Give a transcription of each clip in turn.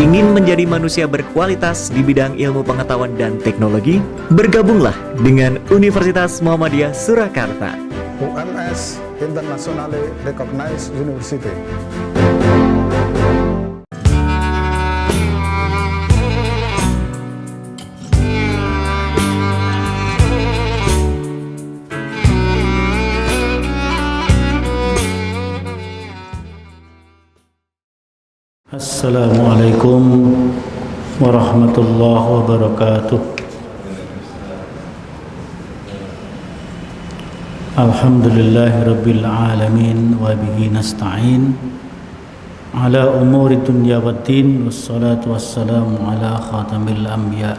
Ingin menjadi manusia berkualitas di bidang ilmu pengetahuan dan teknologi? Bergabunglah dengan Universitas Muhammadiyah Surakarta. UMS internationally recognized university. Assalamualaikum warahmatullahi wabarakatuh. Alhamdulillahirabbil alamin wa bihi nasta'in ala umuri dunya waddin, wassalatu wassalamu ala khatamil anbiya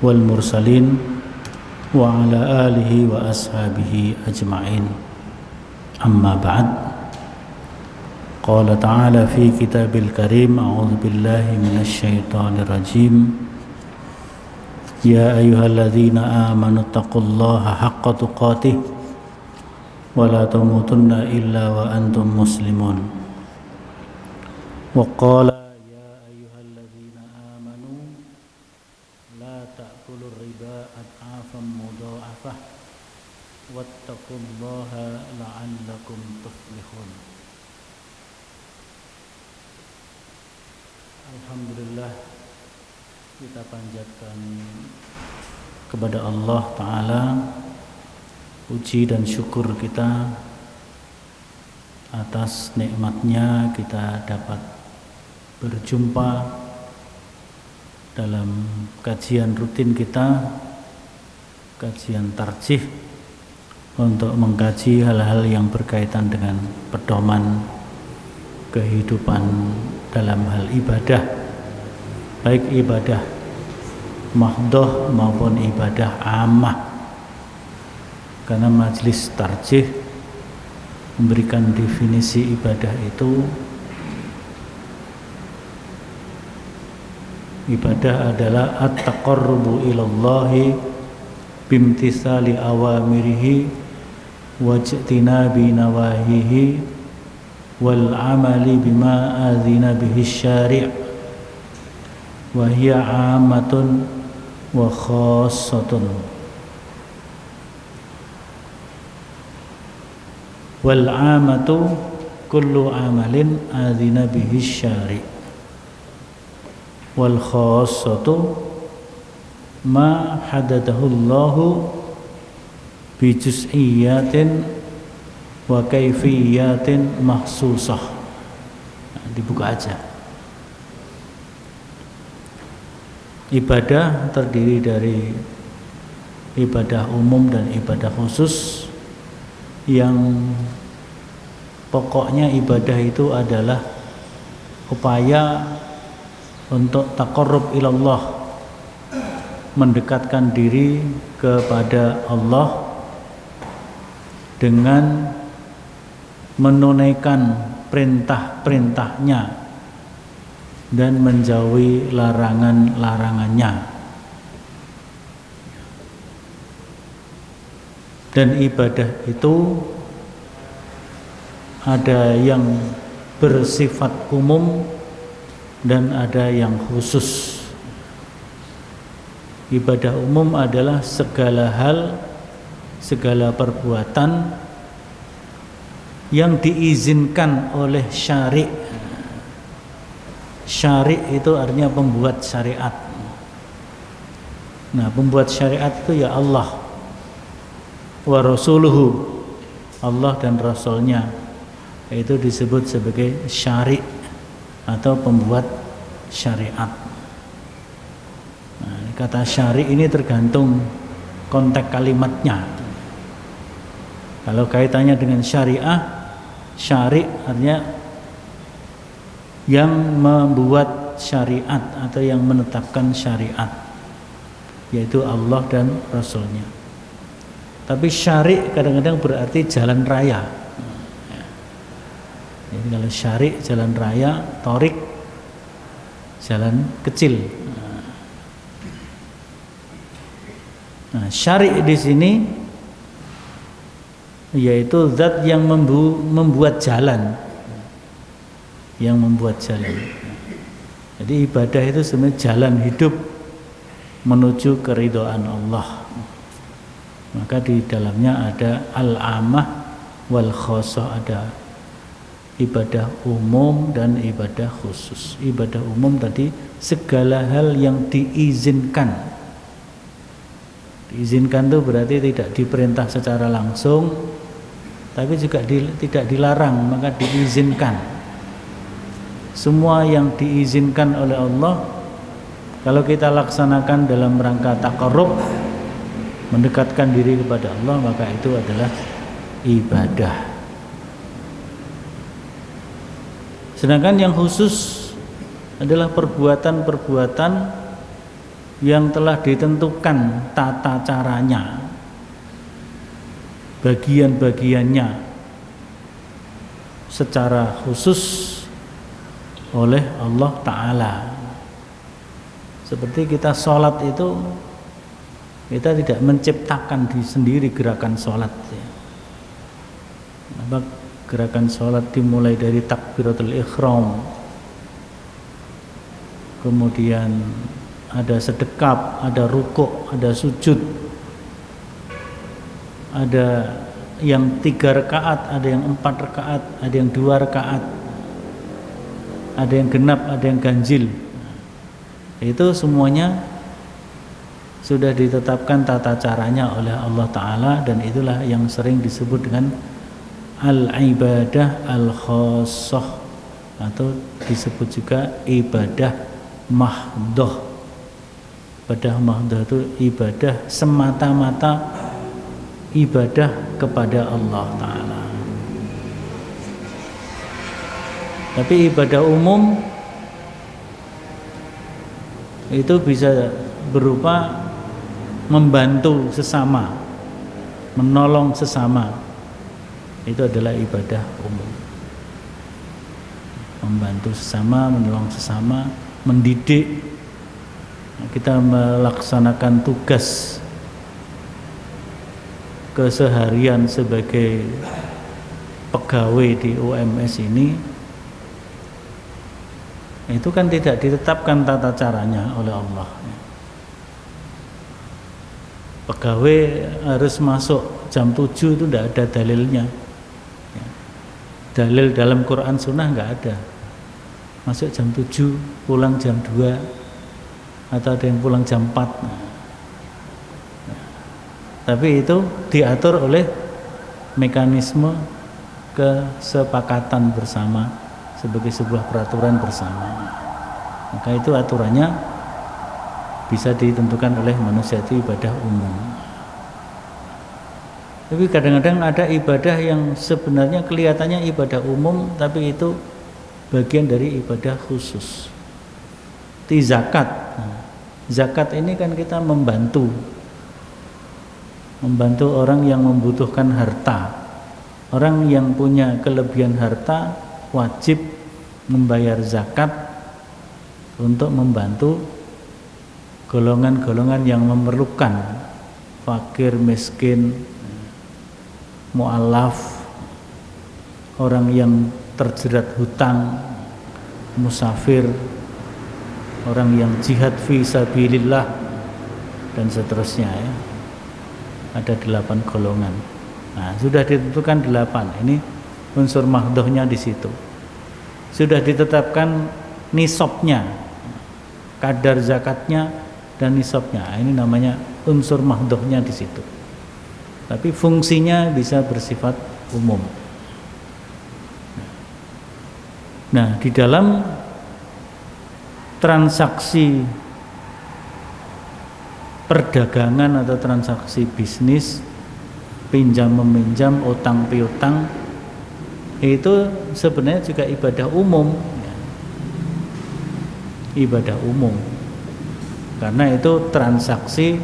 wal mursalin wa ala alihi wa ashabihi ajma'in. Amma ba'd. Qala ta'ala fi kitabil karim, a'udzu billahi minasy syaithanir rajim. Ya ayyuhalladzina amanu taqullaha haqqa tuqatih wa la tamutunna illa wa antum muslimun. Wa qala ya ayyuhalladzina amanu la ta'kulur riba ad'afan mudha'afah wattaqullaha la'allakum tuflihun. Alhamdulillah, kita panjatkan kepada Allah Ta'ala puji dan syukur kita atas nikmatnya kita dapat berjumpa dalam kajian rutin kita, kajian tarjih, untuk mengkaji hal-hal yang berkaitan dengan pedoman kehidupan dalam hal ibadah, baik ibadah mahdhah maupun ibadah ammah. Karena majelis tarjih memberikan definisi ibadah itu, ibadah adalah at-taqarrubu ilallahi bimtisali awamirihi wajtinabi nawahihi wal amali bima adzina bihi syari' wa hiya 'ammatun wa khassatun. Wal 'ammatu kullu 'amalin adzina bihi syari' wal khassatu ma hadadahu Allahu bi juz'iyyatin wa kaifiyatin mahsusah. Dibuka aja. Ibadah terdiri dari ibadah umum dan ibadah khusus, yang pokoknya ibadah itu adalah upaya untuk taqarrub ilallah, mendekatkan diri kepada Allah dengan menunaikan perintah-perintahnya dan menjauhi larangan-larangannya. Dan ibadah itu ada yang bersifat umum dan ada yang khusus. Ibadah umum adalah segala hal, segala perbuatan yang diizinkan oleh syari'. Syari' itu artinya pembuat syariat. Nah, pembuat syariat itu ya Allah wa rasuluhu, Allah dan Rasulnya, itu disebut sebagai syari' atau pembuat syariat. Nah, kata syari' ini tergantung konteks kalimatnya. Kalau kaitannya dengan syariah, syari' artinya yang membuat syariat atau yang menetapkan syariat, yaitu Allah dan Rasulnya. Tapi syari' kadang-kadang berarti jalan raya. Jadi kalau syari' jalan raya, torik jalan kecil. Nah, syari' di sini yaitu zat yang membuat jalan, yang membuat jalan. Jadi ibadah itu sebenarnya jalan hidup menuju keridhaan Allah. Maka di dalamnya ada al-amah wal khosoh, ada ibadah umum dan ibadah khusus. Ibadah umum tadi segala hal yang diizinkan. Diizinkan itu berarti tidak diperintah secara langsung, tapi juga tidak dilarang, maka diizinkan. Semua yang diizinkan oleh Allah, kalau kita laksanakan dalam rangka taqarrub, mendekatkan diri kepada Allah, maka itu adalah ibadah. Sedangkan yang khusus adalah perbuatan-perbuatan yang telah ditentukan tata caranya, bagian-bagiannya secara khusus oleh Allah Ta'ala. Seperti kita sholat itu, kita tidak menciptakan sendiri gerakan sholat. Gerakan sholat dimulai dari takbiratul ihram, kemudian ada sedekap, ada rukuk, ada sujud, ada yang 3 rakaat, ada yang 4 rakaat, ada yang 2 rakaat, ada yang genap, ada yang ganjil. Itu semuanya sudah ditetapkan tata caranya oleh Allah Ta'ala, dan itulah yang sering disebut dengan al-ibadah al-khosoh, atau disebut juga ibadah mahdoh. Ibadah mahdoh itu ibadah semata-mata ibadah kepada Allah Ta'ala. Tapi ibadah umum itu bisa berupa membantu sesama, menolong sesama. Itu adalah ibadah umum. Membantu sesama, menolong sesama, mendidik. Kita melaksanakan tugas keseharian sebagai pegawai di UMS ini, itu kan tidak ditetapkan tata caranya oleh Allah. Pegawai harus masuk jam 7 itu tidak ada dalilnya. Dalil dalam Quran Sunnah nggak ada. Masuk jam 7, pulang jam 2, atau ada yang pulang jam 4. Tapi itu diatur oleh mekanisme kesepakatan bersama sebagai sebuah peraturan bersama. Maka itu aturannya bisa ditentukan oleh manusia, itu ibadah umum. Tapi kadang-kadang ada ibadah yang sebenarnya kelihatannya ibadah umum, tapi itu bagian dari ibadah khusus. Seperti zakat. Zakat ini kan kita membantu orang yang membutuhkan harta. Orang yang punya kelebihan harta wajib membayar zakat untuk membantu golongan-golongan yang memerlukan, fakir, miskin, mu'alaf, orang yang terjerat hutang, musafir, orang yang jihad fi sabilillah, dan seterusnya ya. Ada 8 golongan. Nah, sudah ditentukan 8. Ini unsur mahdohnya di situ. Sudah ditetapkan nisabnya, kadar zakatnya dan nisabnya. Ini namanya unsur mahdohnya di situ. Tapi fungsinya bisa bersifat umum. Nah, di dalam transaksi perdagangan atau transaksi bisnis, pinjam meminjam, utang piutang, itu sebenarnya juga ibadah umum, ibadah umum, karena itu transaksi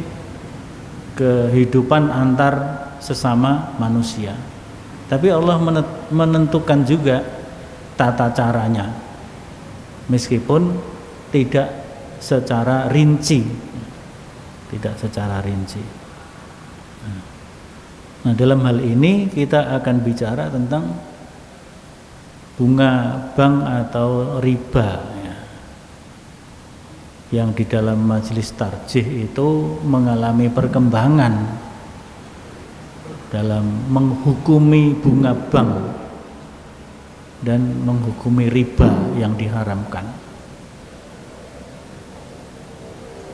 kehidupan antar sesama manusia. Tapi Allah menentukan juga tata caranya, meskipun tidak secara rinci, Nah, dalam hal ini kita akan bicara tentang bunga bank atau riba ya. yang di dalam majelis tarjih itu mengalami perkembangan dalam menghukumi bunga bank dan menghukumi riba yang diharamkan.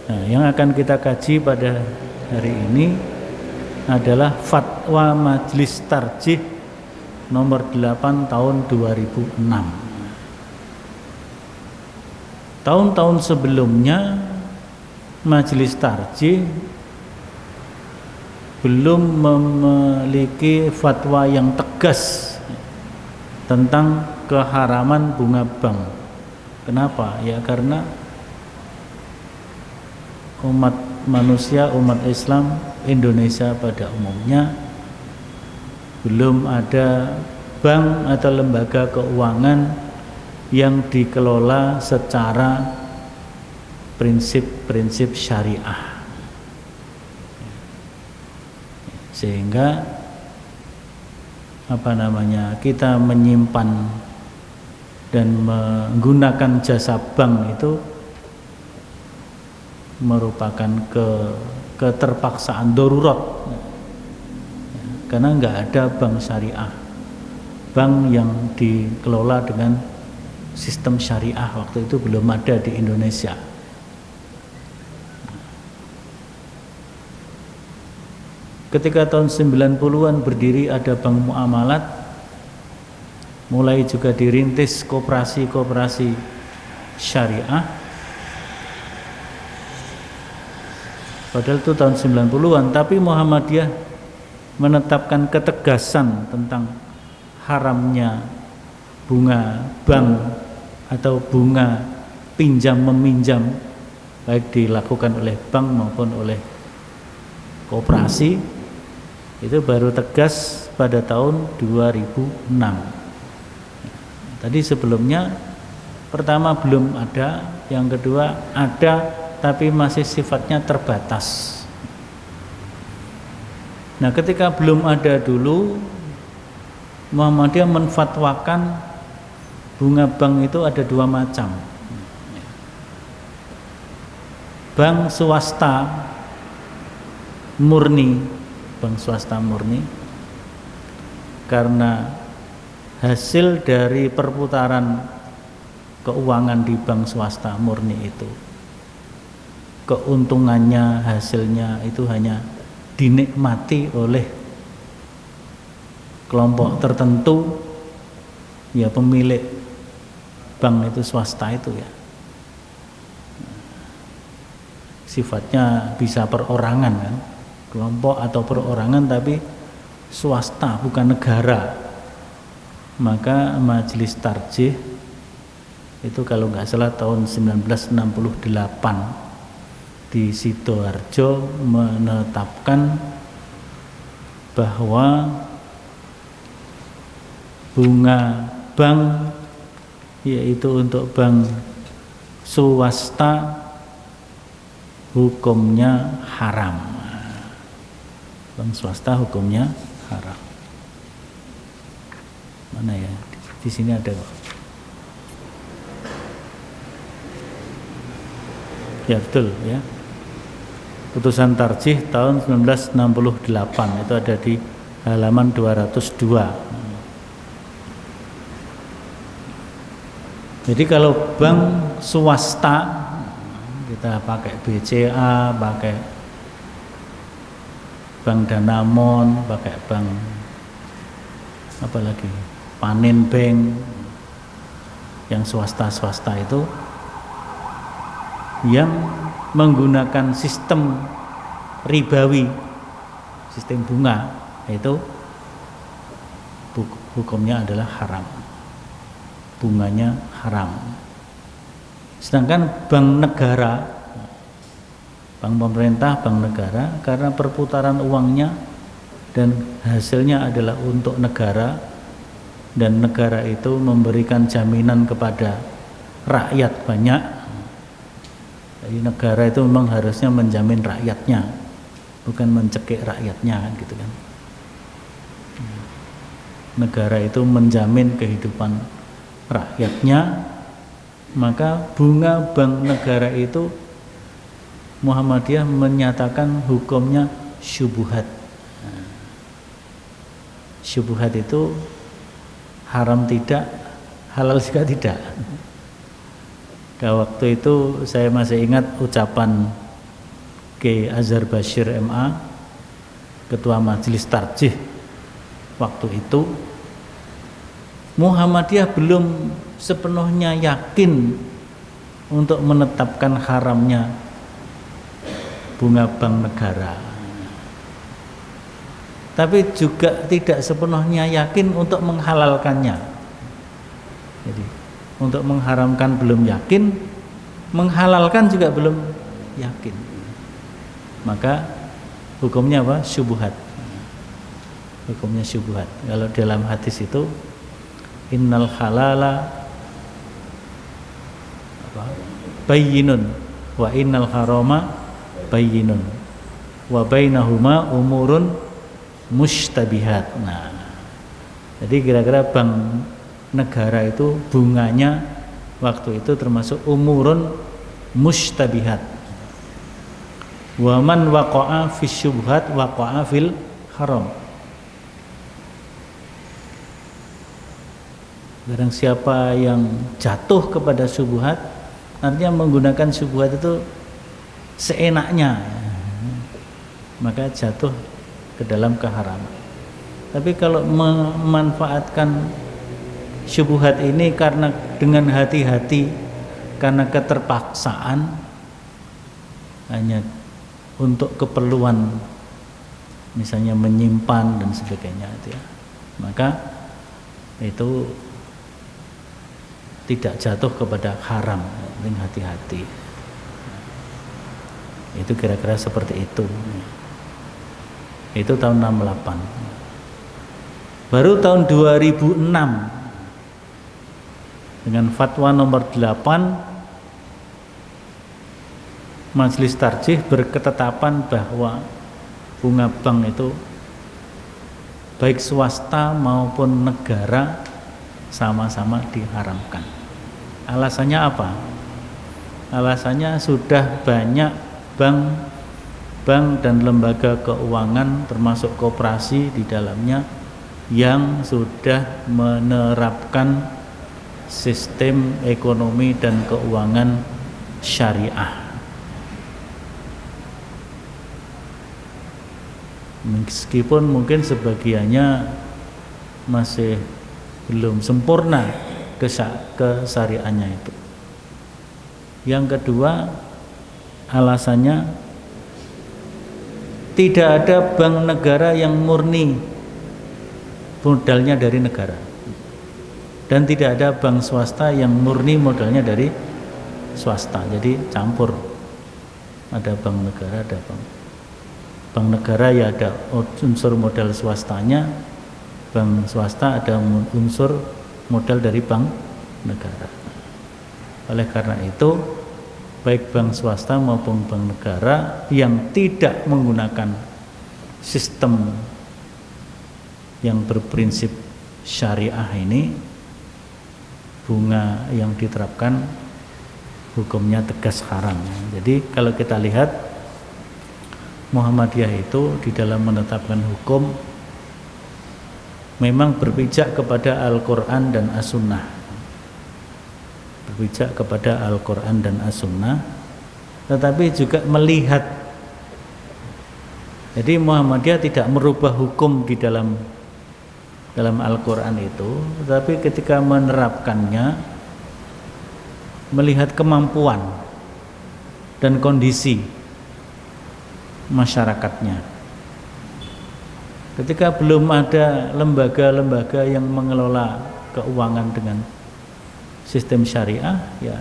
Nah, yang akan kita kaji pada hari ini adalah Fatwa Majelis Tarjih nomor 8 tahun 2006. Tahun-tahun sebelumnya Majelis Tarjih belum memiliki fatwa yang tegas tentang keharaman bunga bank. Kenapa? Ya karena umat manusia, umat Islam Indonesia pada umumnya belum ada bank atau lembaga keuangan yang dikelola secara prinsip-prinsip syariah, sehingga kita menyimpan dan menggunakan jasa bank itu merupakan keterpaksaan darurat, karena nggak ada bank syariah, bank yang dikelola dengan sistem syariah waktu itu belum ada di Indonesia. Ketika tahun 90-an berdiri ada bank muamalat, mulai juga dirintis koperasi-koperasi syariah. Padahal itu tahun 90-an, tapi Muhammadiyah menetapkan ketegasan tentang haramnya bunga bank atau bunga pinjam meminjam, baik dilakukan oleh bank maupun oleh koperasi, itu baru tegas pada tahun 2006. Tadi sebelumnya pertama belum ada, yang kedua ada tapi masih sifatnya terbatas. Nah, ketika belum ada dulu, Muhammadiyah menfatwakan bunga bank itu ada dua macam. Bank swasta murni, bank swasta murni, karena hasil dari perputaran keuangan di bank swasta murni itu, keuntungannya, hasilnya itu hanya dinikmati oleh kelompok tertentu, ya pemilik bank itu swasta itu ya, sifatnya bisa perorangan kan, kelompok atau perorangan tapi swasta bukan negara. Maka Majelis Tarjih itu kalau nggak salah tahun 1968 di Sidoarjo menetapkan bahwa bunga bank, yaitu untuk bank swasta, hukumnya haram. Bank swasta hukumnya haram. Mana ya? Di sini ada. Ya betul ya. Putusan Tarjih tahun 1968 itu ada di halaman 202. Jadi kalau bank swasta kita pakai BCA, pakai Bank Danamon, pakai bank apa lagi, Panin Bank, yang swasta-swasta itu yang menggunakan sistem ribawi, sistem bunga, itu hukumnya adalah haram, bunganya haram. Sedangkan bank negara, bank pemerintah, bank negara, karena perputaran uangnya dan hasilnya adalah untuk negara, dan negara itu memberikan jaminan kepada rakyat banyak. Jadi negara itu memang harusnya menjamin rakyatnya, bukan mencekik rakyatnya kan, gitu kan. Negara itu menjamin kehidupan rakyatnya, maka bunga bank negara itu Muhammadiyah menyatakan hukumnya syubhat. Syubhat itu haram tidak, halal juga tidak. Waktu itu saya masih ingat ucapan Kiai Azhar Bashir MA, Ketua Majelis Tarjih waktu itu, Muhammadiyah belum sepenuhnya yakin untuk menetapkan haramnya bunga bank negara, tapi juga tidak sepenuhnya yakin untuk menghalalkannya. Jadi untuk mengharamkan belum yakin, menghalalkan juga belum yakin. Maka hukumnya apa? Syubhat. Hukumnya syubhat. Kalau dalam hadis itu, innal halala bayyinun wa innal harama bayyinun wa bainahuma umurun mustabihat. Nah, jadi kira-kira bank negara itu bunganya waktu itu termasuk umurun mustabihat. Wa man waqa'a fi syubhat waqa'a fil haram. Barang siapa yang jatuh kepada syubhat, artinya menggunakan syubhat itu seenaknya, maka jatuh ke dalam keharaman. Tapi kalau memanfaatkan syubhat ini karena dengan hati-hati, karena keterpaksaan, hanya untuk keperluan misalnya menyimpan dan sebagainya itu ya, maka itu tidak jatuh kepada haram. Dengan hati-hati. Itu kira-kira seperti itu. Itu tahun 68. Baru tahun 2006 dengan fatwa nomor 8 Majelis Tarjih berketetapan bahwa bunga bank itu baik swasta maupun negara sama-sama diharamkan. Alasannya apa? Alasannya sudah banyak bank dan lembaga keuangan termasuk koperasi di dalamnya yang sudah menerapkan sistem ekonomi dan keuangan syariah. Meskipun mungkin sebagiannya masih belum sempurna kesyariahannya itu. Yang kedua, alasannya tidak ada bank negara yang murni modalnya dari negara, dan tidak ada bank swasta yang murni modalnya dari swasta. Jadi campur, ada bank negara, ada bank negara ya ada unsur modal swastanya, bank swasta ada unsur modal dari bank negara. Oleh karena itu, baik bank swasta maupun bank negara yang tidak menggunakan sistem yang berprinsip syariah ini, bunga yang diterapkan hukumnya tegas haram. Jadi kalau kita lihat Muhammadiyah itu di dalam menetapkan hukum memang berpijak kepada Al-Quran dan As-Sunnah, berpijak kepada Al-Quran dan As-Sunnah, tetapi juga melihat. Jadi Muhammadiyah tidak merubah hukum di dalam Al-Quran itu, tetapi ketika menerapkannya melihat kemampuan dan kondisi masyarakatnya. Ketika belum ada lembaga-lembaga yang mengelola keuangan dengan sistem syariah, ya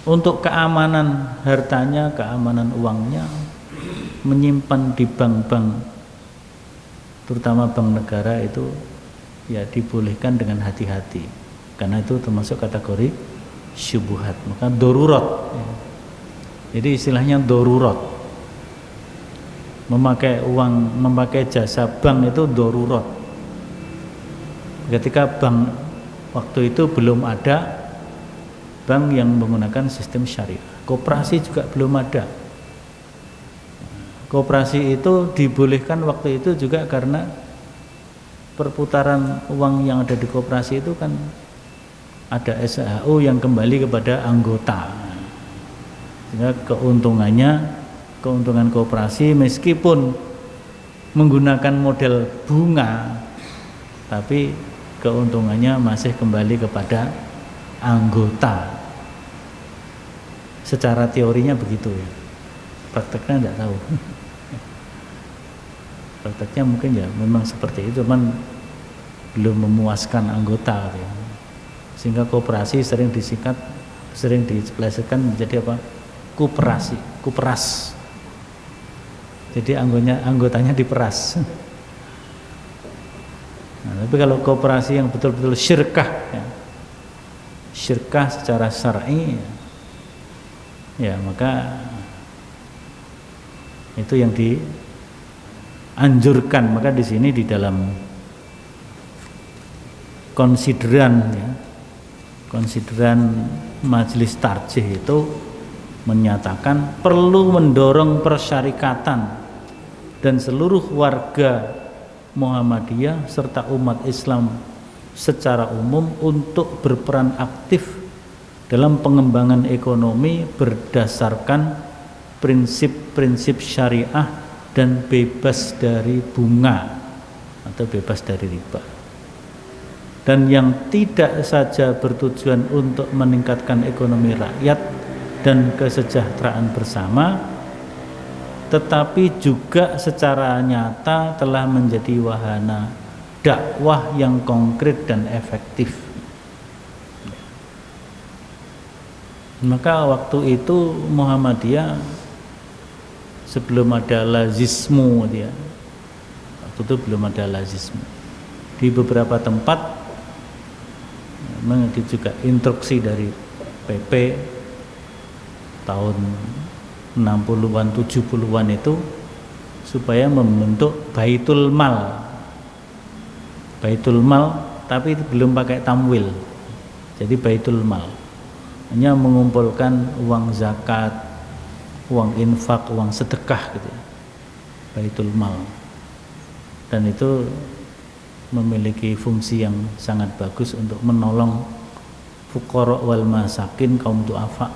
untuk keamanan hartanya, keamanan uangnya, menyimpan di bank-bank, terutama bank negara itu ya dibolehkan dengan hati-hati, karena itu termasuk kategori syubhat, maka darurat. Jadi istilahnya darurat. Memakai uang, memakai jasa bank itu darurat. Ketika bank waktu itu belum ada, bank yang menggunakan sistem syariah. Koperasi juga belum ada. Koperasi itu dibolehkan waktu itu juga karena perputaran uang yang ada di koperasi itu kan ada SHU yang kembali kepada anggota. Sehingga keuntungan koperasi meskipun menggunakan model bunga, tapi keuntungannya masih kembali kepada anggota. Secara teorinya begitu ya. Prakteknya tidak tahu. Prakteknya mungkin ya memang seperti itu, cuman belum memuaskan anggota ya. Sehingga koperasi sering dipelesetkan menjadi apa? Kuperas. Jadi anggotanya diperas. Nah, tapi kalau koperasi yang betul-betul syirkah ya, syirkah secara syar'i ya, maka itu yang dianjurkan. Maka di sini di dalam konsideran majelis tarjih itu menyatakan perlu mendorong persyarikatan dan seluruh warga Muhammadiyah serta umat Islam secara umum untuk berperan aktif dalam pengembangan ekonomi berdasarkan prinsip-prinsip syariah dan bebas dari bunga atau bebas dari riba, dan yang tidak saja bertujuan untuk meningkatkan ekonomi rakyat dan kesejahteraan bersama, tetapi juga secara nyata telah menjadi wahana dakwah yang konkret dan efektif. Maka waktu itu Muhammadiyah sebelum ada lazismu dia, waktu itu belum ada lazismu, di beberapa tempat memang juga instruksi dari PP tahun 60-an 70-an itu supaya membentuk Baitul Mal, tapi itu belum pakai tamwil, jadi Baitul Mal hanya mengumpulkan uang zakat, uang infak, uang sedekah gitu ya, Baitul Mal. Dan itu memiliki fungsi yang sangat bagus untuk menolong fuqara wal masakin, kaum du'afa,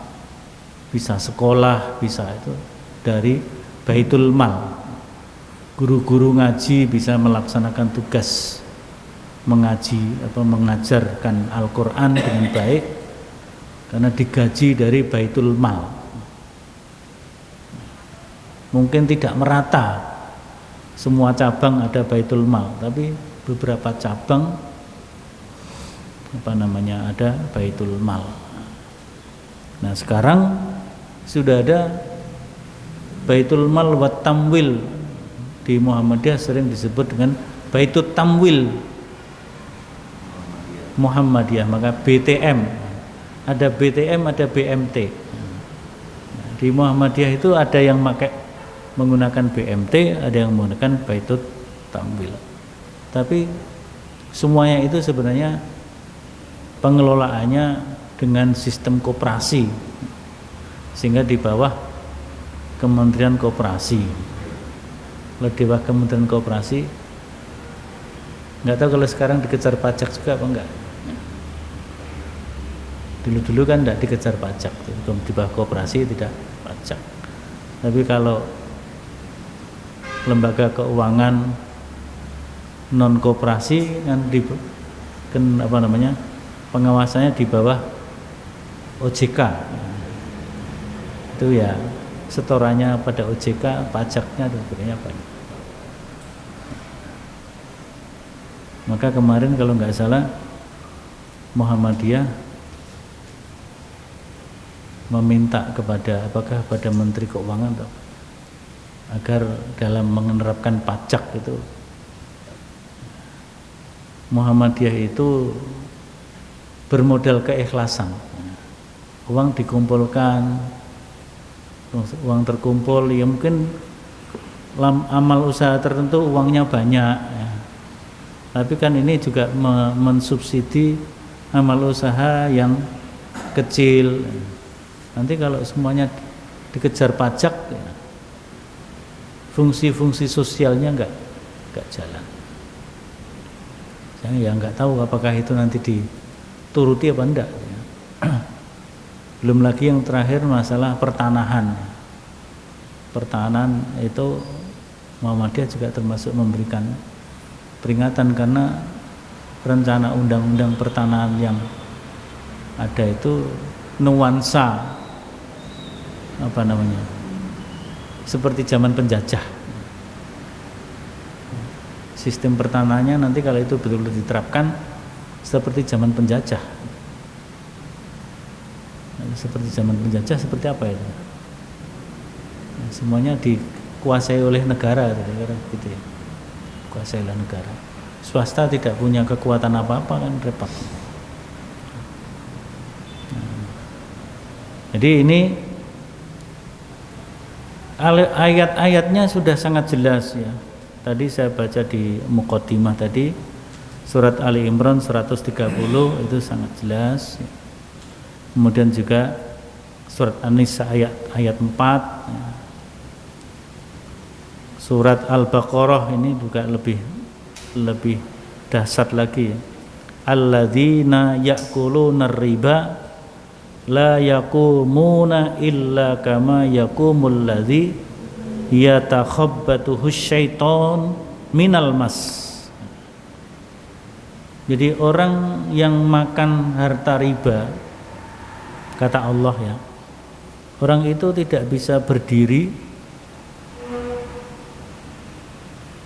bisa sekolah, bisa itu dari Baitul Mal. Guru-guru ngaji bisa melaksanakan tugas mengaji atau mengajarkan Al-Quran dengan baik karena digaji dari Baitul Mal. Mungkin tidak merata semua cabang ada Baitul Mal, tapi beberapa cabang ada Baitul Mal. Nah, sekarang sudah ada Baitul Mal wa Tamwil. Di Muhammadiyah sering disebut dengan Baitul Tamwil Muhammadiyah, maka BTM. Ada BTM, ada BMT. Di Muhammadiyah itu ada yang menggunakan BMT, ada yang menggunakan Baitul Tamwil. Tapi semuanya itu sebenarnya pengelolaannya dengan sistem koperasi, sehingga di bawah Kementerian Koperasi. Kalau di bawah Kementerian Koperasi, nggak tahu kalau sekarang dikejar pajak juga apa enggak. Dulu kan tidak dikejar pajak, di bawah koperasi tidak pajak. Tapi kalau lembaga keuangan non koperasi kan pengawasannya di bawah OJK. Itu ya setorannya pada OJK, pajaknya dan sebagainya banyak. Maka kemarin kalau nggak salah Muhammadiyah meminta kepada Menteri Keuangan agar dalam menerapkan pajak itu Muhammadiyah itu bermodal keikhlasan. Uang dikumpulkan, uang terkumpul, ya mungkin amal usaha tertentu uangnya banyak ya. Tapi kan ini juga mensubsidi amal usaha yang kecil. Nanti kalau semuanya dikejar pajak, ya, fungsi-fungsi sosialnya nggak jalan. Saya ya nggak tahu apakah itu nanti dituruti apa enggak. Ya. Belum lagi yang terakhir masalah pertanahan. Pertanahan itu Muhammadiyah juga termasuk memberikan peringatan karena rencana undang-undang pertanahan yang ada itu nuansa seperti zaman penjajah. Sistem pertanahannya nanti kalau itu betul-betul diterapkan seperti zaman penjajah. Seperti zaman penjajah seperti apa itu? Semuanya dikuasai oleh negara gitu ya. Kuasai oleh negara. Swasta tidak punya kekuatan apa-apa kan repot. Jadi ini ayat-ayatnya sudah sangat jelas ya. Tadi saya baca di Muqaddimah tadi surat Ali Imran 130 itu sangat jelas. Kemudian juga surat An-Nisa ayat 4 ya. Surat Al-Baqarah ini juga lebih dahsyat lagi. Alladzina ya'kuluna riba la yaqumuna illa kama yaqumul ladzi yatakhabbatuhu syaiton minal mas. Jadi orang yang makan harta riba, kata Allah ya, orang itu tidak bisa berdiri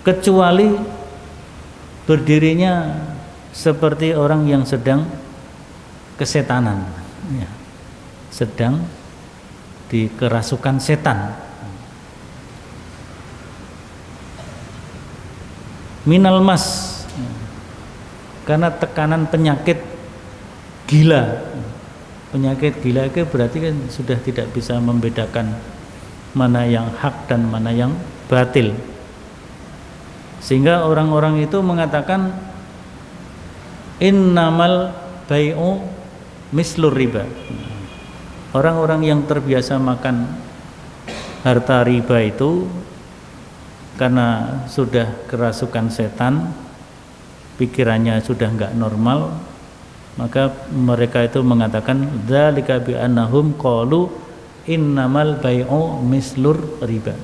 kecuali berdirinya seperti orang yang sedang kesetanan ya, sedang dikerasukan setan. Minal mas, karena tekanan penyakit gila. Penyakit gila itu berarti kan sudah tidak bisa membedakan mana yang hak dan mana yang batil. Sehingga orang-orang itu mengatakan innamal bai'u mislur riba. Orang-orang yang terbiasa makan harta riba itu karena sudah kerasukan setan, pikirannya sudah enggak normal, maka mereka itu mengatakan dzalika bi annahum qalu innamal bai'u mislur riba.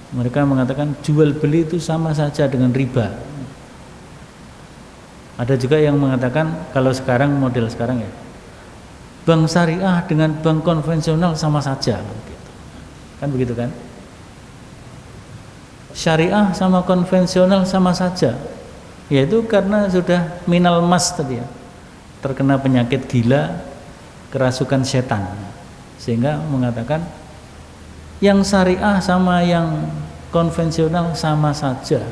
Mereka mengatakan jual beli itu sama saja dengan riba. Ada juga yang mengatakan kalau sekarang model sekarang ya, bank syariah dengan bank konvensional sama saja gitu. Kan begitu kan? Syariah sama konvensional sama saja, yaitu karena sudah minal mas tadi ya, terkena penyakit gila, kerasukan setan, sehingga mengatakan yang syariah sama yang konvensional sama saja,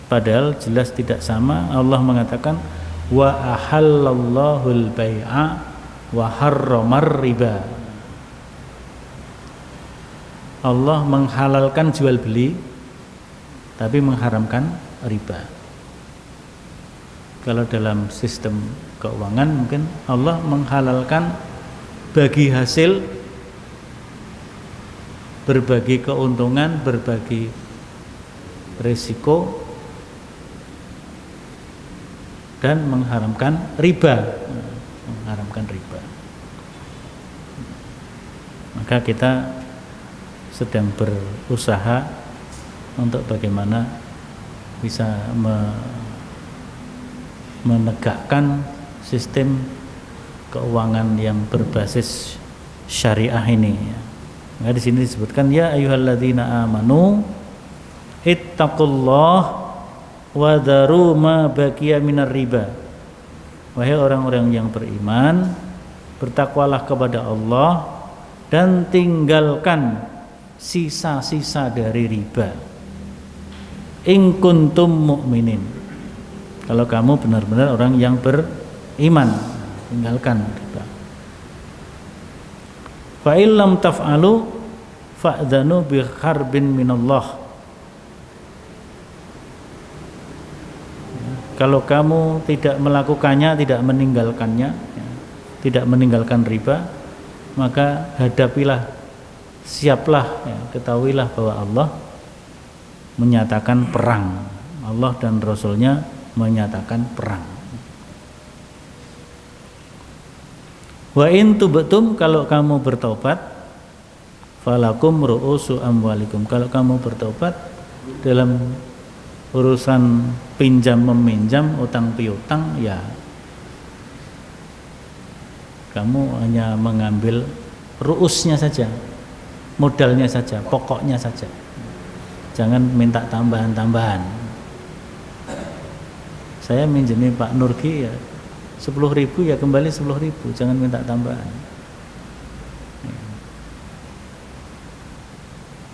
padahal jelas tidak sama. Allah mengatakan wa ahallallahu al-bai'a wa harramar riba. Allah menghalalkan jual beli tapi mengharamkan riba. Kalau dalam sistem keuangan mungkin Allah menghalalkan bagi hasil, berbagi keuntungan, berbagi risiko, dan mengharamkan riba. Mengharamkan riba. Maka kita sedang berusaha untuk bagaimana bisa menegakkan sistem keuangan yang berbasis syariah ini. Maka di sini disebutkan ya ayyuhalladzina amanu ittaqullah wa dharu ma baqiya minar riba. Wahai orang-orang yang beriman, bertakwalah kepada Allah dan tinggalkan sisa-sisa dari riba. In kuntum mu'minin. Kalau kamu benar-benar orang yang beriman, tinggalkan riba. Fa illam taf'alu fa'dhanu bi harbin minallah. kalau kamu tidak melakukannya, tidak meninggalkannya, ya, tidak meninggalkan riba, maka hadapilah, siaplah, ya, ketahuilah bahwa Allah menyatakan perang. Allah dan Rasulnya menyatakan perang. Wa in tubtum, kalau kamu bertobat, falakum ru'usu amwalikum, kalau kamu bertobat dalam urusan pinjam meminjam, utang piutang, ya kamu hanya mengambil ru'usnya saja, modalnya saja, pokoknya saja, jangan minta tambahan-tambahan. Saya minjemi Pak Nurgi ya 10.000, ya kembali 10.000, jangan minta tambahan.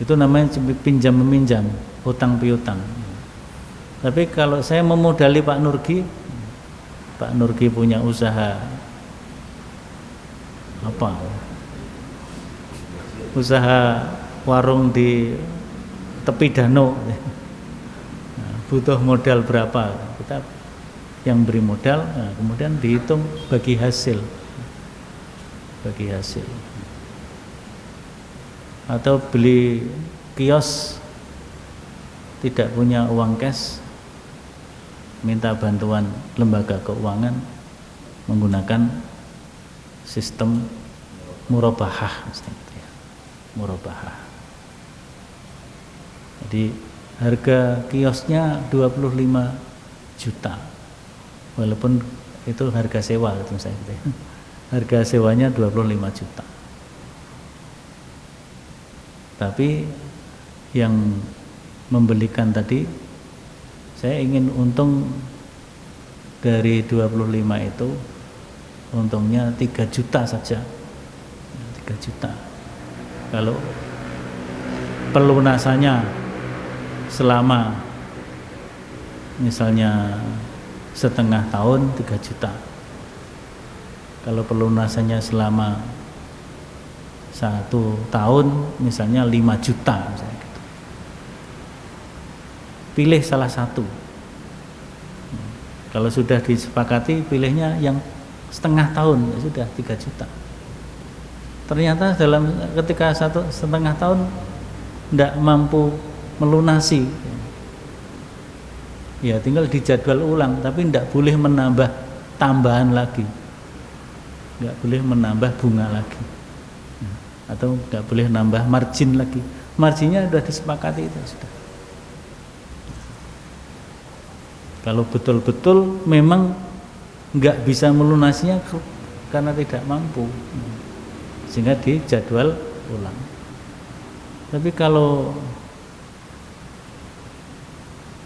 Itu namanya pinjam meminjam, utang piutang. Tapi kalau saya memodali Pak Nurgi, Pak Nurgi punya usaha apa? Usaha warung di tepi danau. Nah, butuh modal berapa? Kita yang beri modal, nah, kemudian dihitung bagi hasil. Bagi hasil. Atau beli kios, tidak punya uang cash, minta bantuan lembaga keuangan menggunakan sistem murabahah, ya. Murabahah. Jadi harga kiosnya 25 juta, walaupun itu harga sewa, itu misalnya, gitu ya. Harga sewanya 25 juta. Tapi yang membelikan tadi, saya ingin untung dari 25 itu, untungnya 3 juta saja, 3 juta. Kalau pelunasannya selama misalnya setengah tahun, 3 juta. Kalau pelunasannya selama 1 tahun, misalnya 5 juta, misalnya gitu. Pilih salah satu. Kalau sudah disepakati, pilihnya yang setengah tahun, ya sudah 3 juta. Ternyata ketika 1,5 tahun tidak mampu melunasi, ya tinggal dijadwal ulang, tapi tidak boleh menambah tambahan lagi, tidak boleh menambah bunga lagi, atau tidak boleh nambah margin lagi. Marginnya sudah disepakati, itu sudah. Kalau betul-betul memang nggak bisa melunasinya karena tidak mampu, sehingga dijadwal ulang. Tapi kalau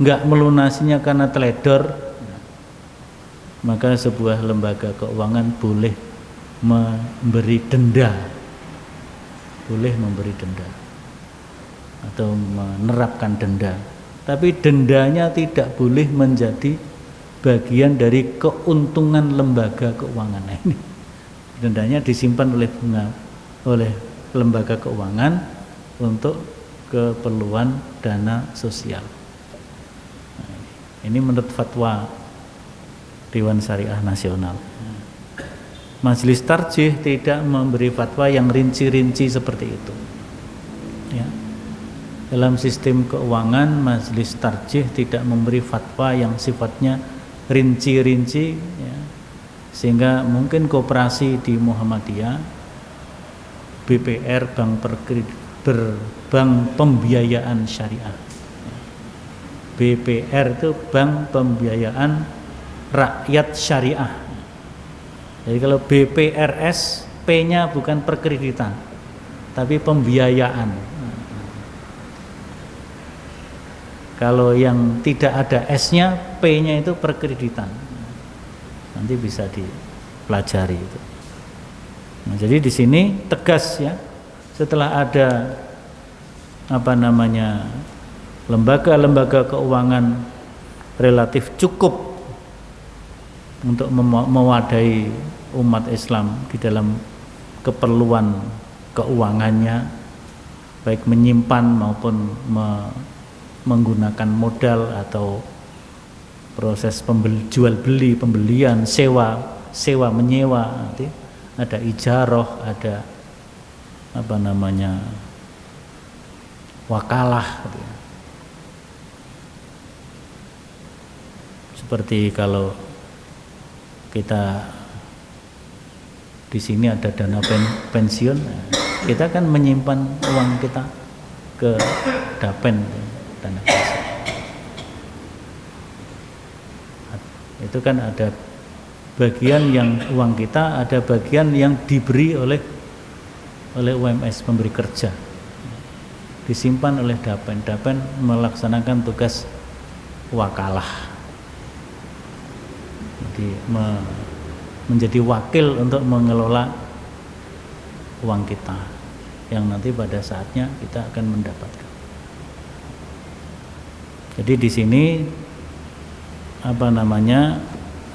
nggak melunasinya karena teledor, maka sebuah lembaga keuangan boleh memberi denda, boleh memberi denda atau menerapkan denda. Tapi dendanya tidak boleh menjadi bagian dari keuntungan lembaga keuangan. Nah, ini dendanya disimpan oleh lembaga keuangan untuk keperluan dana sosial. Nah, ini menurut fatwa Dewan Syariah Nasional. Majelis Tarjih tidak memberi fatwa yang rinci-rinci seperti itu. Ya. Dalam sistem keuangan, Majelis Tarjih tidak memberi fatwa yang sifatnya rinci-rinci, ya. Sehingga mungkin koperasi di Muhammadiyah, BPR, bank pembiayaan syariah, BPR itu bank pembiayaan rakyat syariah. Jadi kalau BPRS, P-nya bukan perkreditan, tapi pembiayaan. Kalau yang tidak ada S-nya, P-nya itu perkreditan. Nanti bisa dipelajari itu. Nah, jadi di sini tegas, ya. Setelah ada lembaga-lembaga keuangan relatif cukup untuk mewadahi umat Islam di dalam keperluan keuangannya, baik menyimpan maupun menggunakan modal atau proses jual beli, pembelian, sewa menyewa, nanti ada ijarah, ada wakalah gitu ya. Seperti kalau kita di sini ada dana pensiun, kita kan menyimpan uang kita ke dapen, dana pensiun. Itu kan ada bagian yang uang kita, ada bagian yang diberi oleh UMS, pemberi kerja, disimpan oleh dapen melaksanakan tugas wakalah, jadi menjadi wakil untuk mengelola uang kita yang nanti pada saatnya kita akan mendapatkan. Jadi di sini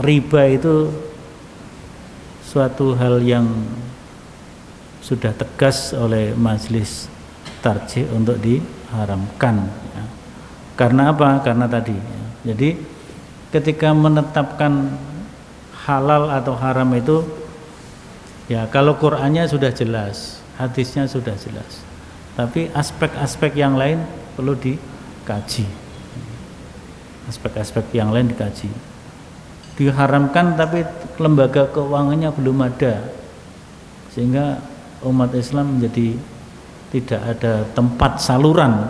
riba itu suatu hal yang sudah tegas oleh Majelis Tarjih untuk diharamkan ya. Karena apa? Karena tadi ya. Jadi ketika menetapkan halal atau haram itu ya, kalau Qur'annya sudah jelas, hadisnya sudah jelas, tapi aspek-aspek yang lain perlu dikaji. Aspek-aspek yang lain dikaji. Diharamkan tapi lembaga keuangannya belum ada, sehingga umat Islam menjadi tidak ada tempat saluran.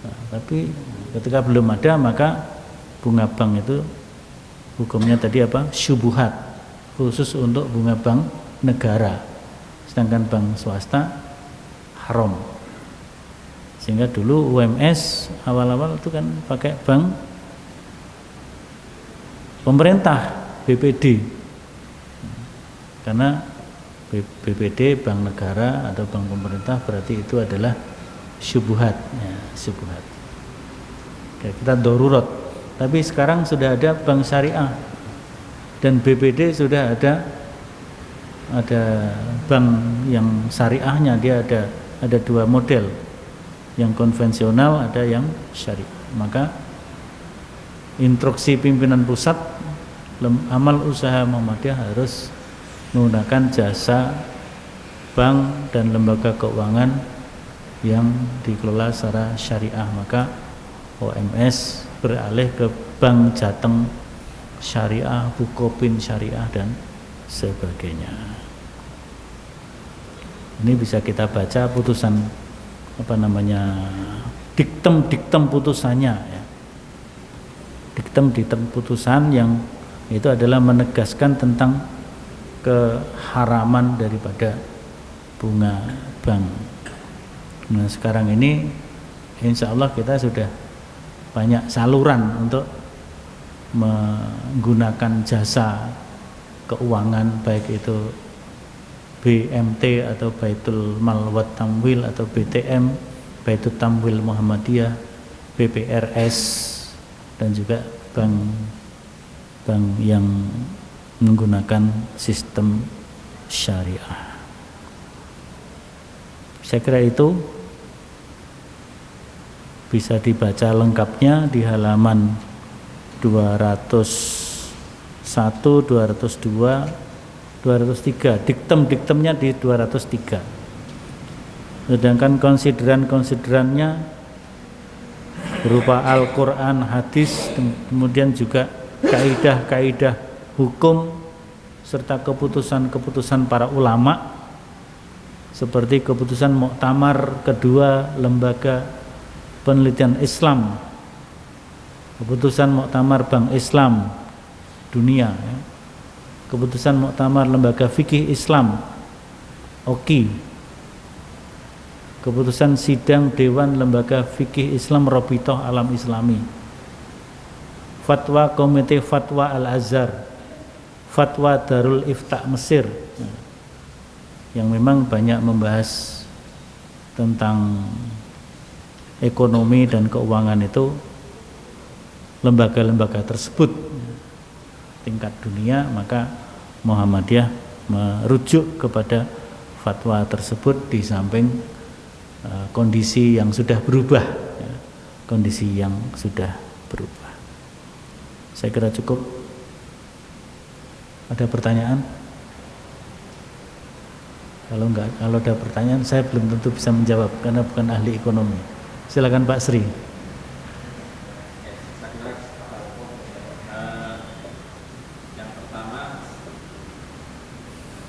Nah, tapi ketika belum ada, maka bunga bank itu hukumnya tadi syubuhat, khusus untuk bunga bank negara, sedangkan bank swasta haram. Sehingga dulu UMS awal-awal itu kan pakai bank pemerintah, BPD, karena BPD bank negara atau bank pemerintah berarti itu adalah syubhat ya, syubhat. Kita darurat. Tapi sekarang sudah ada bank syariah dan BPD sudah ada bank yang syariahnya, dia ada dua model, yang konvensional, ada yang syariah. Maka instruksi pimpinan pusat, amal usaha Muhammadiyah harus menggunakan jasa bank dan lembaga keuangan yang dikelola secara syariah. Maka OMS beralih ke Bank Jateng Syariah, Bukopin Syariah dan sebagainya. Ini bisa kita baca putusan diktum putusannya ya. Diktum putusan yang itu adalah menegaskan tentang keharaman daripada bunga bank. Nah, sekarang ini insya Allah kita sudah banyak saluran untuk menggunakan jasa keuangan, baik itu BMT atau Baitul Mal wa Tamwil atau BTM, Baitul Tamwil Muhammadiyah, BPRS, dan juga bank yang menggunakan sistem syariah. Saya kira itu bisa dibaca lengkapnya di halaman 201, 202, 203. Diktumnya di 203. Sedangkan konsiderannya berupa Al-Quran, hadis, kemudian juga kaidah-kaidah hukum serta keputusan-keputusan para ulama, seperti keputusan Muktamar kedua Lembaga Penelitian Islam, keputusan Muktamar Bank Islam Dunia, keputusan Muktamar Lembaga Fikih Islam OKI, keputusan Sidang Dewan Lembaga Fikih Islam Rabithah Alam Islami, fatwa Komite Fatwa Al-Azhar, fatwa Darul Ifta Mesir, yang memang banyak membahas tentang ekonomi dan keuangan itu. Lembaga-lembaga tersebut tingkat dunia, maka Muhammadiyah merujuk kepada fatwa tersebut di samping kondisi yang sudah berubah, kondisi yang sudah berubah. Saya kira cukup. Ada pertanyaan? Kalau ada pertanyaan, saya belum tentu bisa menjawab karena bukan ahli ekonomi. Silakan Pak Sri. Yang pertama,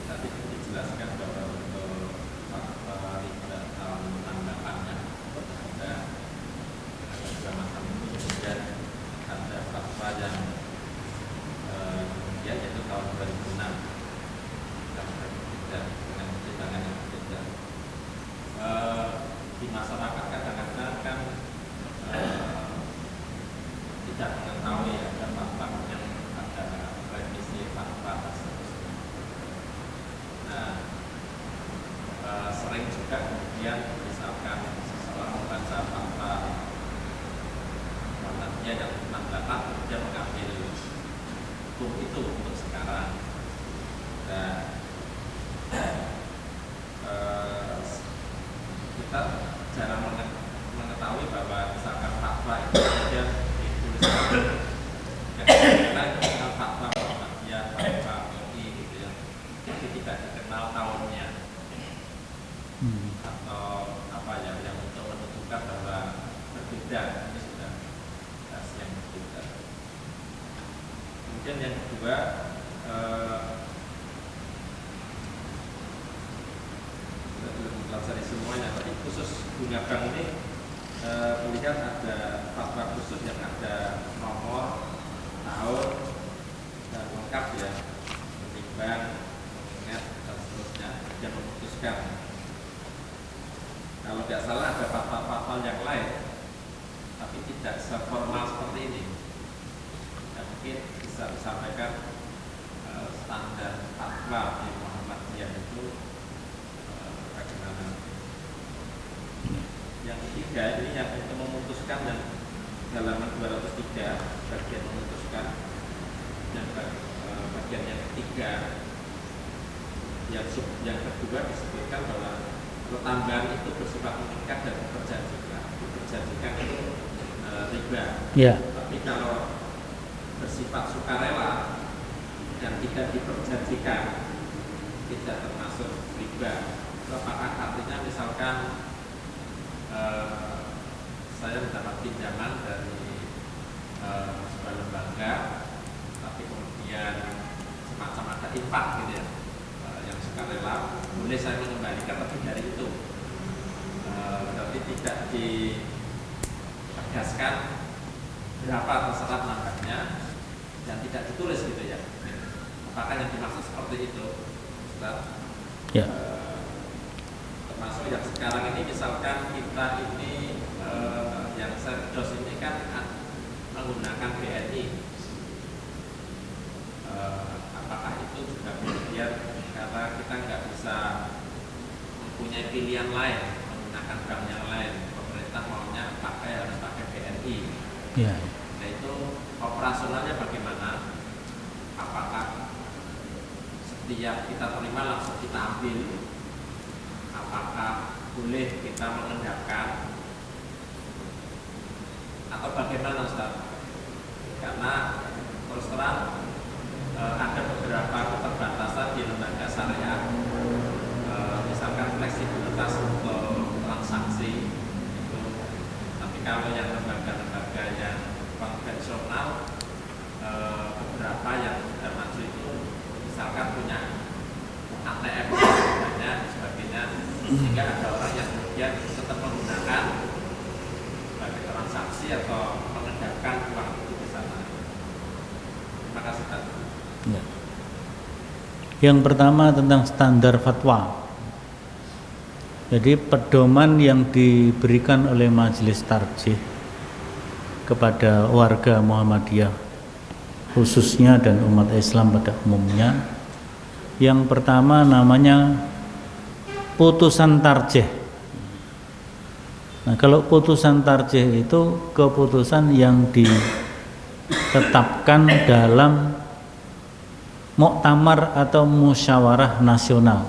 tadi dijelaskan bahwa untuk fakta tahun tanggapannya ada dua macam, kemudian ada fakta yang yaitu tahun 2006 yang berbeda dengan pertimbangan yang berbeda. Di masyarakat kadang-kadang kan tidak mengetahui ada fakta yang ada revisi fakta dan seterusnya. Nah, sering juga kemudian misalkan seseorang membaca fakta dia yang tentang data, dia mengambil hukum itu untuk sekarang. Dan kita jarang mengetahui bahwa misalkan fatwa itu kemudian dituliskan yang lain tentang fatwa Muhammadiyah, fatwa MUI gitu ya, tapi tidak dikenal tahunnya atau apa ya, yang untuk menentukan bahwa berbeda, ini sudah kasih yang berbeda. Kemudian yang kedua, dari semuanya, tapi khusus bunga bank ini melihat ada fatwa khusus yang ada nomor, tahun, dan lengkap ya, menimbang, mengingat dan seterusnya, dan memutuskan. Kalau tidak salah ada fatwa-fatwa yang lain, tapi tidak seformal seperti ini. Ya, mungkin bisa disampaikan standar fatwa di Muhammadiyah itu bagaimana. Yang ketiga ini yang untuk memutuskan, dan halaman 203 bagian memutuskan, dan bagian yang ketiga yang kedua disebutkan bahwa tambahan itu bersifat mengikat dan diperjanjikan itu riba. Ya. Tapi kalau bersifat sukarela dan tidak diperjanjikan, tidak termasuk riba. Apakah artinya misalkan saya mendapat pinjaman dari sebuah lembaga, tapi kemudian semacam ada infak gitu ya, yang sukarela, boleh saya mengembalikan lebih dari itu, tapi tidak ditegaskan berapa terserap nambahnya dan tidak ditulis gitu ya. Apakah yang dimaksud seperti itu, Ustaz? Ya. Termasuk yang sekarang ini, misalkan kita ini yang Serdos ini kan menggunakan BNI, apakah itu juga kemudian karena kita nggak bisa mempunyai pilihan lain menggunakan bank yang lain, pemerintah maunya harus pakai BNI. Ya. Nah itu operasionalnya bagaimana? Apakah setiap kita terima langsung kita ambil? Apakah boleh kita mengendapkan atau bagaimana, Ustaz? Karena terus terang ada beberapa keterbatasan di lembaga syariah, misalkan fleksibilitas untuk transaksi itu. Tapi kalau yang lembaga-lembaga yang konvensional, beberapa yang sudah maju itu misalkan punya ATM dan sebagainya, sehingga ada orang yang kemudian tetap menggunakan sebagai transaksi atau mengendapkan uang itu di sana. Terima kasih, Pak. Ya. Yang pertama tentang standar fatwa. Jadi pedoman yang diberikan oleh Majelis Tarjih kepada warga Muhammadiyah khususnya dan umat Islam pada umumnya, yang pertama namanya putusan tarjih. Nah, kalau putusan tarjih itu keputusan yang ditetapkan dalam muktamar atau musyawarah nasional.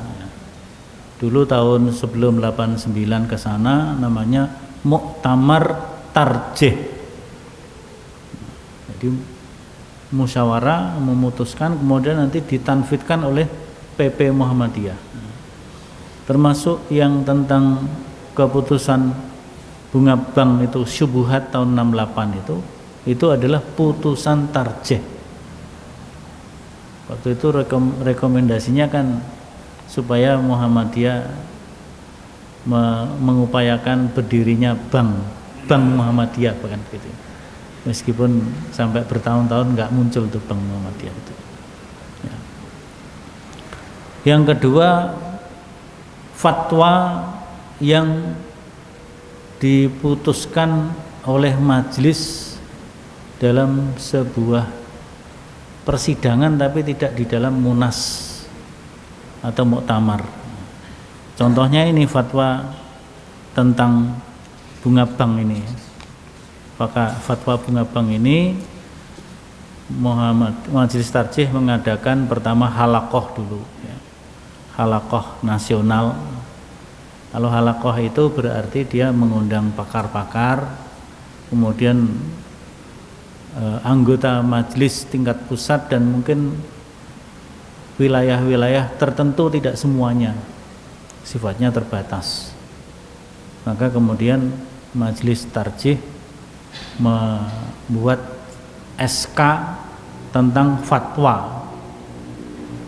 Dulu tahun sebelum 89 ke sana namanya muktamar tarjih. Jadi musyawarah memutuskan, kemudian nanti ditanfidkan oleh PP Muhammadiyah. Termasuk yang tentang keputusan bunga bank itu syubuhat tahun 68 itu adalah putusan tarjih. Waktu itu rekomendasinya kan supaya Muhammadiyah mengupayakan berdirinya bank Muhammadiyah, bahkan gitu. Meskipun sampai bertahun-tahun nggak muncul tuh bank Muhammadiyah itu. Ya. Yang kedua, fatwa yang diputuskan oleh majelis dalam sebuah persidangan tapi tidak di dalam munas atau muktamar. Contohnya ini fatwa tentang bunga bank ini. Maka fatwa bunga bank ini Majelis Tarjih mengadakan pertama halaqah dulu ya. Halaqah nasional. Kalau halaqah itu berarti dia mengundang pakar-pakar, kemudian anggota majelis tingkat pusat dan mungkin wilayah-wilayah tertentu, tidak semuanya, sifatnya terbatas. Maka kemudian Majelis Tarjih membuat SK tentang fatwa.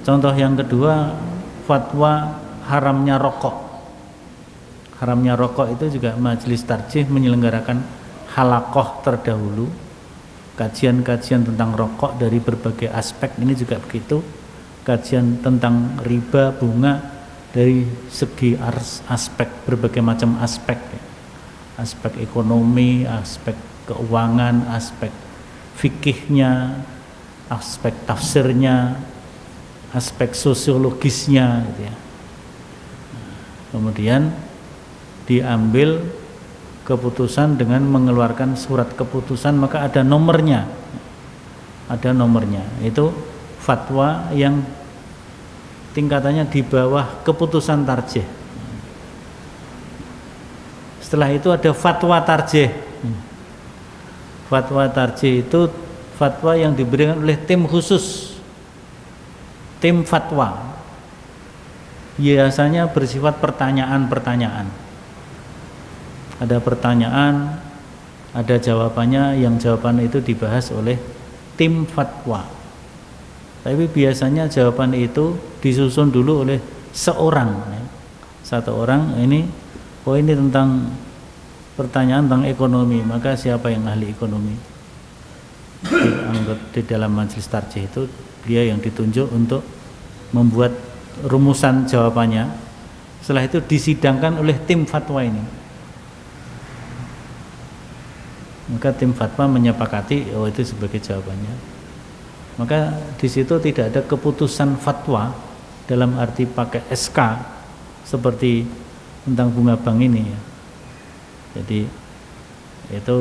Contoh yang kedua, fatwa haramnya rokok. Haramnya rokok itu juga Majelis Tarjih menyelenggarakan halaqah terdahulu, kajian-kajian tentang rokok dari berbagai aspek. Ini juga begitu, kajian tentang riba, bunga dari segi aspek, berbagai macam aspek, aspek ekonomi, aspek keuangan, aspek fikihnya, aspek tafsirnya, aspek sosiologisnya gitu ya. Kemudian diambil keputusan dengan mengeluarkan surat keputusan, maka ada nomornya. Ada nomornya. Itu fatwa yang tingkatannya di bawah keputusan tarjih. Setelah itu ada fatwa tarjih. Fatwa tarjih itu fatwa yang diberikan oleh tim khusus, tim fatwa. Biasanya bersifat pertanyaan-pertanyaan. Ada pertanyaan, ada jawabannya, yang jawaban itu dibahas oleh tim fatwa. Tapi biasanya jawaban itu disusun dulu oleh seorang, satu orang. Ini tentang pertanyaan tentang ekonomi, maka siapa yang ahli ekonomi di dalam Majelis Tarjih itu, dia yang ditunjuk untuk membuat rumusan jawabannya. Setelah itu disidangkan oleh tim fatwa ini. Maka tim fatwa menyepakati itu sebagai jawabannya. Maka di situ tidak ada keputusan fatwa dalam arti pakai SK seperti tentang bunga bank ini ya. Jadi itu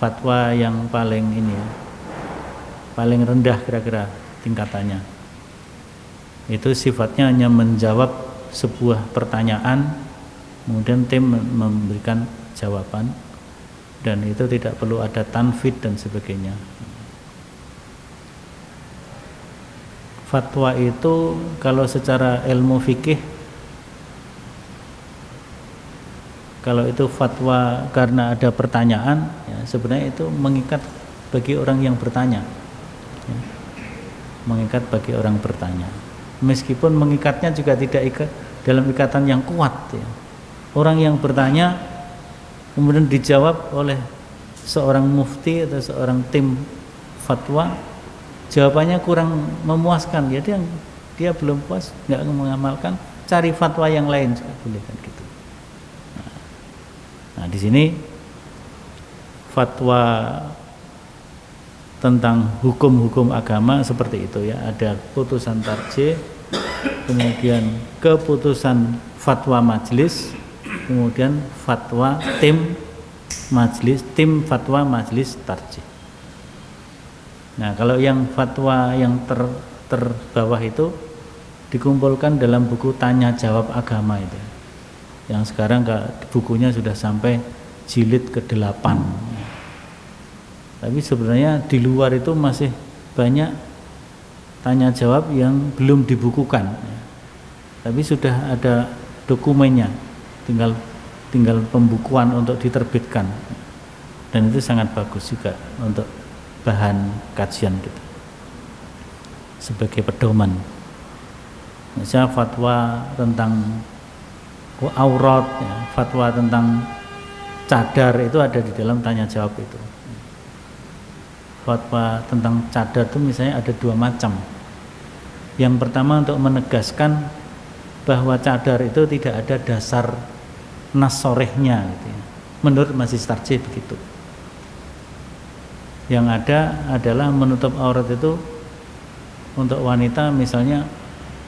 fatwa yang paling ini ya, paling rendah kira-kira tingkatannya. Itu sifatnya hanya menjawab sebuah pertanyaan, kemudian tim memberikan jawaban, dan itu tidak perlu ada tanfid dan sebagainya. Fatwa itu kalau secara ilmu fikih, kalau itu fatwa karena ada pertanyaan, ya, sebenarnya itu mengikat bagi orang yang bertanya, ya, mengikat bagi orang bertanya. Meskipun mengikatnya juga tidak ikat dalam ikatan yang kuat, ya. Orang yang bertanya kemudian dijawab oleh seorang mufti atau seorang tim fatwa, jawabannya kurang memuaskan, ya dia belum puas, nggak mengamalkan, cari fatwa yang lain juga boleh kan gitu. Nah di sini fatwa tentang hukum-hukum agama seperti itu ya, ada putusan tarjih, kemudian keputusan fatwa majelis, kemudian fatwa tim majelis, tim fatwa majelis tarjih. Nah kalau yang fatwa yang terbawah itu dikumpulkan dalam buku tanya jawab agama itu, yang sekarang bukunya sudah sampai jilid ke-8. Tapi sebenarnya di luar itu masih banyak tanya jawab yang belum dibukukan, tapi sudah ada dokumennya, tinggal pembukuan untuk diterbitkan, dan itu sangat bagus juga untuk bahan kajian kita sebagai pedoman. Misalnya fatwa tentang aurat, ya, fatwa tentang cadar itu ada di dalam tanya jawab itu. Fatwa tentang cadar itu misalnya ada 2 macam. Yang pertama untuk menegaskan bahwa cadar itu tidak ada dasar nas sorehnya gitu ya. Menurut Masjid Tarjih begitu. Yang ada adalah menutup aurat itu untuk wanita misalnya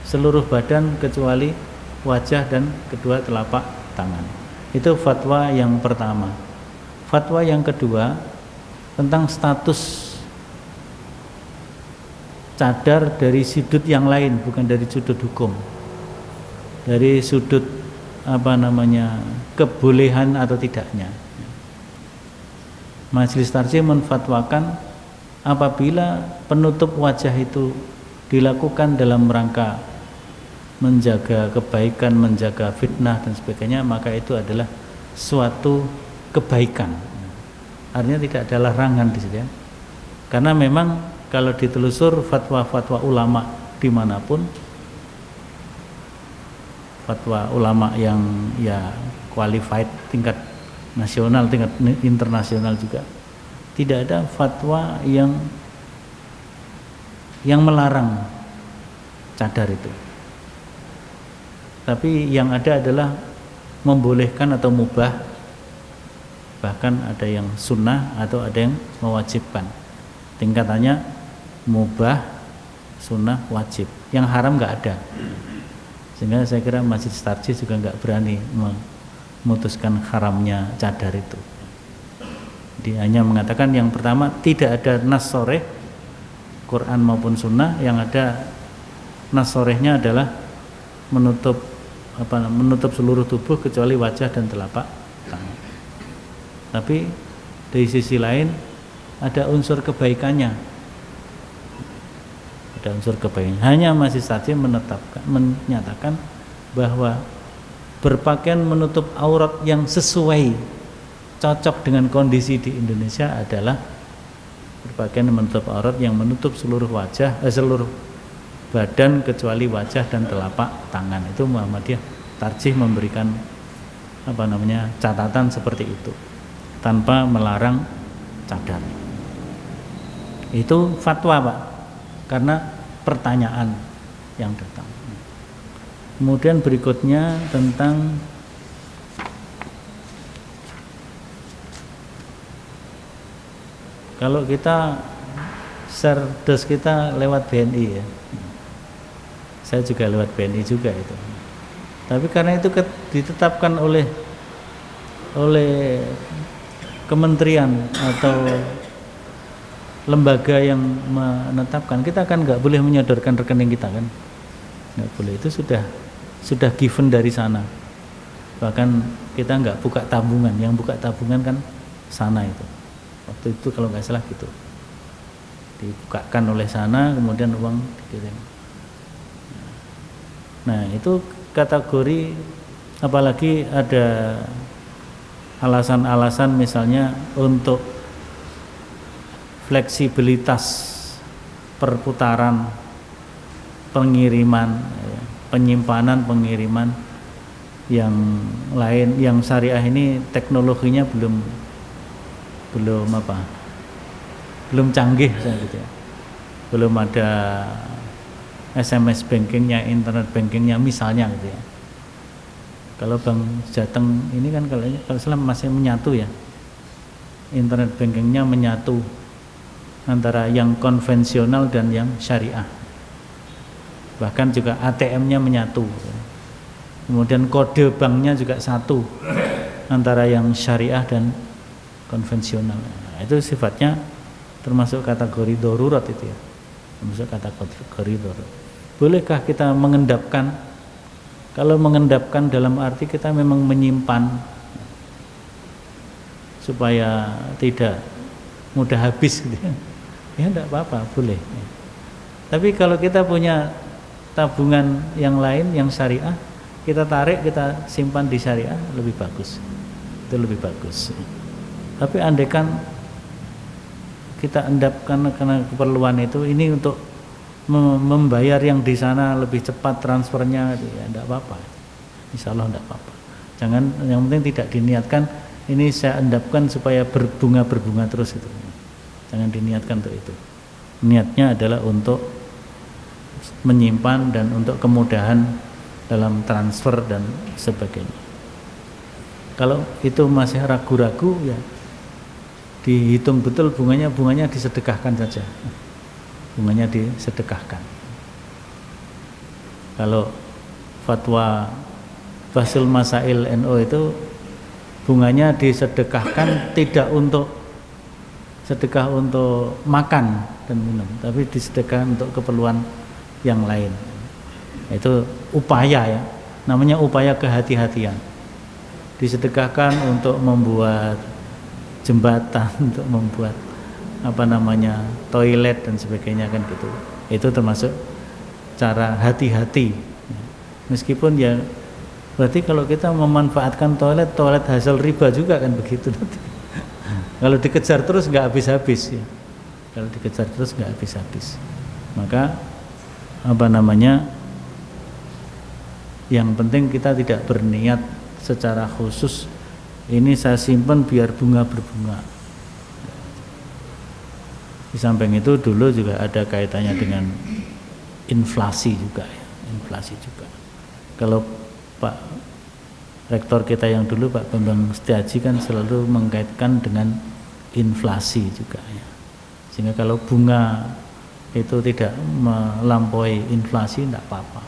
seluruh badan kecuali wajah dan kedua telapak tangan. Itu fatwa yang pertama. Fatwa yang kedua tentang status cadar dari sudut yang lain, bukan dari sudut hukum, dari sudut kebolehan atau tidaknya. Majelis Tarjih menfatwakan apabila penutup wajah itu dilakukan dalam rangka menjaga kebaikan, menjaga fitnah dan sebagainya, maka itu adalah suatu kebaikan. Artinya tidak ada larangan di situ ya. Karena memang kalau ditelusur fatwa-fatwa ulama dimanapun, fatwa ulama yang ya qualified tingkat nasional, tingkat internasional juga, tidak ada fatwa yang melarang cadar itu. Tapi yang ada adalah membolehkan atau mubah, bahkan ada yang sunnah atau ada yang mewajibkan. Tingkatannya mubah, sunnah, wajib. Yang haram nggak ada. Sehingga saya kira Masjid Tarjih juga nggak berani memutuskan haramnya cadar itu. Dia hanya mengatakan yang pertama tidak ada nas soreh Quran maupun sunnah, yang ada nas sorehnya adalah menutup seluruh tubuh kecuali wajah dan telapak tangan. Tapi dari sisi lain ada unsur kebaikannya. Ada unsur kebaikan. Hanya Majelis Tarjih menyatakan bahwa berpakaian menutup aurat yang sesuai, cocok dengan kondisi di Indonesia adalah berpakaian menutup aurat yang menutup seluruh wajah, seluruh badan kecuali wajah dan telapak tangan. Itu Muhammadiyah Tarjih memberikan catatan seperti itu tanpa melarang cadar. Itu fatwa, Pak, karena pertanyaan yang datang. Kemudian berikutnya tentang kalau kita share dos kita lewat BNI ya. Saya juga lewat BNI juga itu. Tapi karena itu ditetapkan oleh kementerian atau lembaga yang menetapkan, kita kan nggak boleh menyodorkan rekening kita kan, nggak boleh. Itu sudah given dari sana. Bahkan kita nggak buka tabungan, yang buka tabungan kan sana itu. Waktu itu kalau nggak salah gitu, dibukakan oleh sana, kemudian uang dikirim. Nah itu kategori, apalagi ada alasan-alasan misalnya untuk fleksibilitas perputaran pengiriman, penyimpanan pengiriman yang lain, yang syariah ini teknologinya belum canggih gitu ya. Belum ada SMS bankingnya, internet bankingnya misalnya gitu ya. Kalau Bank Jateng ini kan kalau Islam masih menyatu ya, internet bankingnya menyatu antara yang konvensional dan yang syariah. Bahkan juga ATM-nya menyatu. Kemudian kode banknya juga satu antara yang syariah dan konvensional. Nah, itu sifatnya termasuk kategori darurat itu ya. Termasuk kategori darurat. Bolehkah kita mengendapkan? Kalau mengendapkan dalam arti kita memang menyimpan supaya tidak mudah habis gitu ya. ya enggak apa-apa, boleh. Tapi kalau kita punya tabungan yang lain yang syariah, kita tarik, kita simpan di syariah, lebih bagus. Itu lebih bagus. Tapi andaikan kita endapkan karena keperluan itu, ini untuk membayar yang di sana lebih cepat transfernya, ya enggak apa-apa. Insya Allah enggak apa-apa. Jangan, yang penting tidak diniatkan ini saya endapkan supaya berbunga terus itu. Jangan diniatkan untuk itu. Niatnya adalah untuk menyimpan dan untuk kemudahan dalam transfer dan sebagainya. Kalau itu masih ragu-ragu, ya dihitung betul bunganya disedekahkan saja. Bunganya disedekahkan. Kalau fatwa Basul Masail NU itu bunganya disedekahkan tidak untuk sedekah untuk makan dan minum, tapi disedekahkan untuk keperluan yang lain. Itu upaya, ya, namanya upaya kehati-hatian. Disedekahkan untuk membuat jembatan, untuk membuat toilet dan sebagainya, kan gitu. Itu termasuk cara hati-hati. Meskipun ya berarti kalau kita memanfaatkan toilet hasil riba juga, kan begitu nanti. Kalau dikejar terus nggak habis-habis, ya. Kalau dikejar terus nggak habis-habis. Maka yang penting kita tidak berniat secara khusus ini saya simpan biar bunga berbunga. Di samping itu dulu juga ada kaitannya dengan inflasi juga, ya. Inflasi juga. Kalau Pak Rektor kita yang dulu, Pak Bambang Setiaji, kan selalu mengkaitkan dengan inflasi juga, ya. Sehingga kalau bunga itu tidak melampaui inflasi, tidak apa-apa.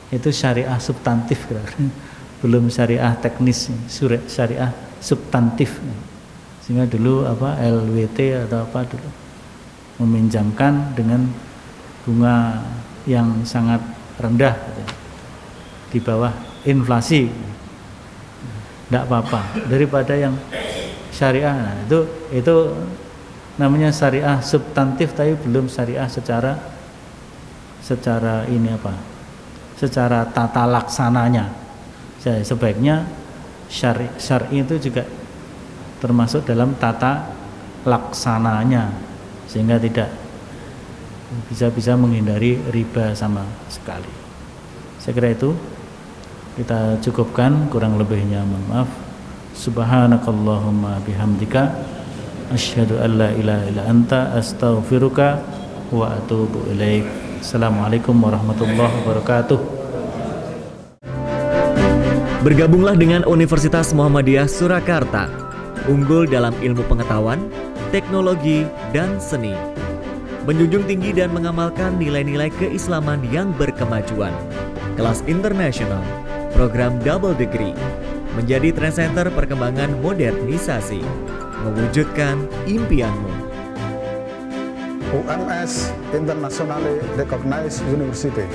Itu syariah substantif, belum syariah teknis, syariah substantif. Sehingga dulu LWT atau apa dulu meminjamkan dengan bunga yang sangat rendah, di bawah inflasi, tidak apa-apa, daripada yang syariah. Nah, itu namanya syariah substantif, tapi belum syariah secara secara tata laksananya. Sebaiknya syar'i itu juga termasuk dalam tata laksananya, sehingga tidak bisa menghindari riba sama sekali. Saya kira itu kita cukupkan, kurang lebihnya mohon maaf. Subhanakallahumma bihamdika asyhadu an la ilaha illa anta astaghfiruka wa atubu ilaik. Assalamualaikum warahmatullahi wabarakatuh. Bergabunglah dengan Universitas Muhammadiyah Surakarta, unggul dalam ilmu pengetahuan, teknologi, dan seni. Menjunjung tinggi dan mengamalkan nilai-nilai keislaman yang berkemajuan. Kelas internasional, program double degree, menjadi trendsetter perkembangan modernisasi, mewujudkan impianmu. UMS Internationally Recognized University.